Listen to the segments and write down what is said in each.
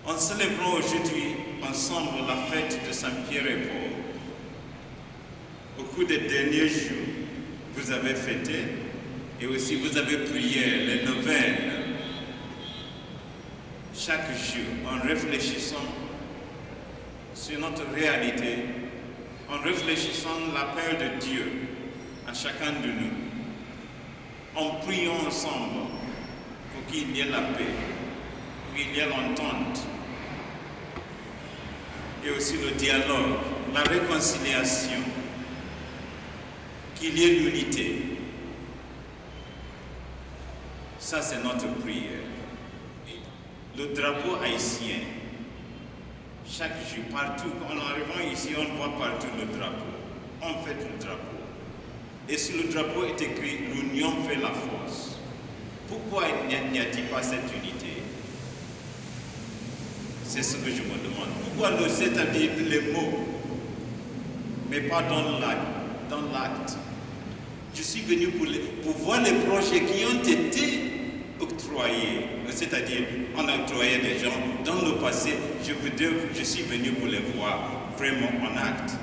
En célébrant aujourd'hui ensemble la fête de Saint-Pierre et Paul, au cours des derniers jours, vous avez fêté et aussi vous avez prié les neuvaines. Chaque jour, en réfléchissant sur notre réalité, en réfléchissant l'appel de Dieu à chacun de nous, en priant ensemble pour qu'il y ait la paix, pour qu'il y ait l'entente, et aussi le dialogue, la réconciliation, qu'il y ait l'unité. Ça, c'est notre prière. Le drapeau haïtien, chaque jour, partout, en arrivant ici, on voit partout le drapeau. On fait le drapeau. Et sur le drapeau est écrit « L'union fait la force ». Pourquoi n'y a-t-il pas cette unité? C'est ce que je me demande. Pourquoi c'est-à-dire les mots, mais pas dans l'acte? Je suis venu pour voir les projets qui ont été octroyés, c'est-à-dire on a octroyé des gens dans le passé. Je suis venu pour les voir vraiment en acte.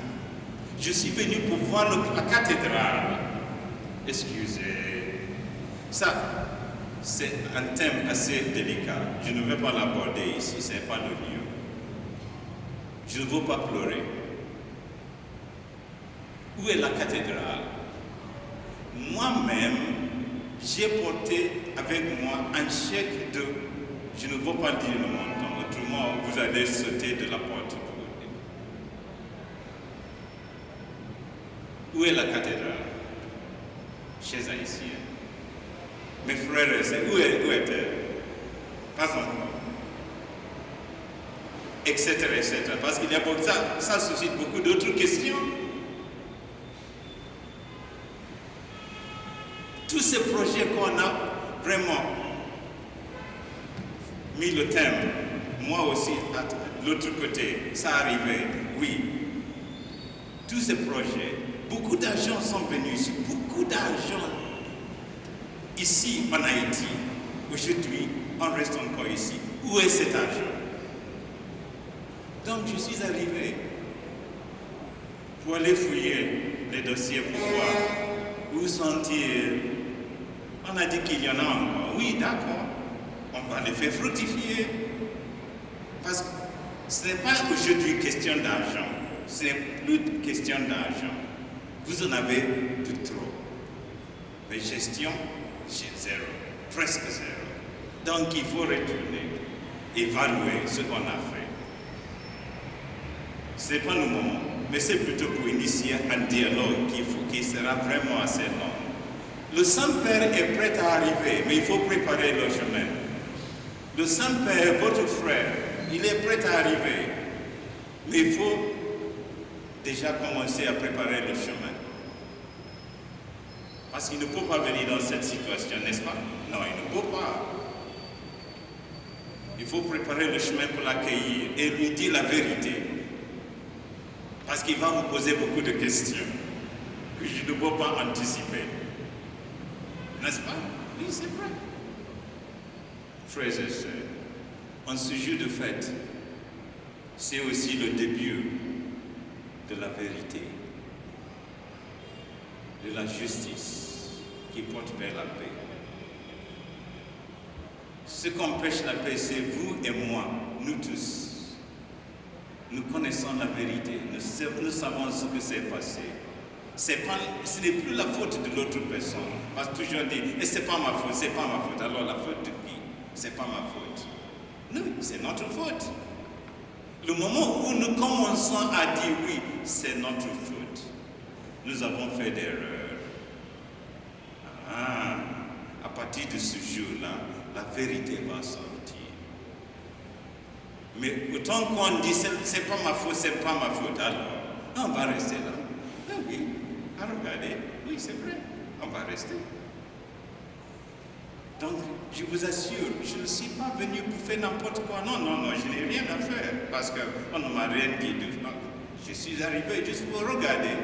Je suis venu pour voir la cathédrale. Excusez. Ça, c'est un thème assez délicat. Je ne vais pas l'aborder ici, ce n'est pas le lieu. Je ne veux pas pleurer. Où est la cathédrale? Moi-même, j'ai porté avec moi un chèque de, je ne veux pas dire le montant, autrement vous allez sauter de la porte. Où est la cathédrale? Chez Haïtiens. Mes frères et sœurs, où est-elle? Pas encore. Etc. Parce qu'il y a beaucoup ça suscite beaucoup d'autres questions. Tous ces projets qu'on a vraiment mis le thème, moi aussi, de l'autre côté, ça arrivait, oui. Tous ces projets, beaucoup d'argent sont venus ici, beaucoup d'argent ici en Haïti. Aujourd'hui, on reste encore ici. Où est cet argent? Donc je suis arrivé pour aller fouiller les dossiers pour voir où sont-ils. On a dit qu'il y en a encore. Oui, d'accord. On va les faire fructifier. Parce que ce n'est pas aujourd'hui question d'argent. Ce n'est plus question d'argent. Vous en avez de trop. Mais gestion, j'ai zéro. Presque zéro. Donc il faut retourner, évaluer ce qu'on a fait. Ce n'est pas le moment, mais c'est plutôt pour initier un dialogue qui sera vraiment assez long. Le Saint-Père est prêt à arriver, mais il faut préparer le chemin. Le Saint-Père, votre frère, il est prêt à arriver, mais il faut déjà commencer à préparer le chemin. Parce qu'il ne peut pas venir dans cette situation, n'est-ce pas? Non, il ne peut pas. Il faut préparer le chemin pour l'accueillir et lui dire la vérité. Parce qu'il va vous poser beaucoup de questions que je ne peux pas anticiper. N'est-ce pas? Oui, c'est vrai. Frères et sœurs, en ce jour de fête, c'est aussi le début de la vérité, de la justice qui porte vers la paix. Ce qu'empêche la paix, c'est vous et moi, nous tous. Nous connaissons la vérité, nous savons ce que s'est passé. Ce n'est plus la faute de l'autre personne. Parce que toujours dit, et c'est pas ma faute, c'est pas ma faute. Alors la faute de qui? C'est pas ma faute. Non, c'est notre faute. Le moment où nous commençons à dire oui, c'est notre faute. Nous avons fait des erreurs. À partir de ce jour-là, la vérité va sortir. Mais autant qu'on dit c'est pas ma faute, c'est pas ma faute, alors on va rester là. Ah oui, à regarder, oui c'est vrai, on va rester. Donc je vous assure, je ne suis pas venu pour faire n'importe quoi. Non, je n'ai rien à faire parce qu'on ne m'a rien dit. Je suis arrivé juste pour regarder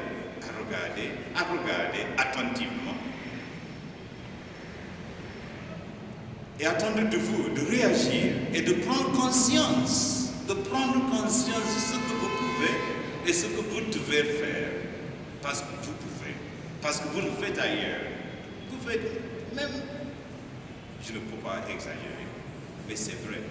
attentivement. Et attendre de vous de réagir et de prendre conscience de prendre conscience de ce que vous pouvez et ce que vous devez faire. Parce que vous pouvez, parce que vous le faites ailleurs. Vous faites même, je ne peux pas exagérer, mais c'est vrai.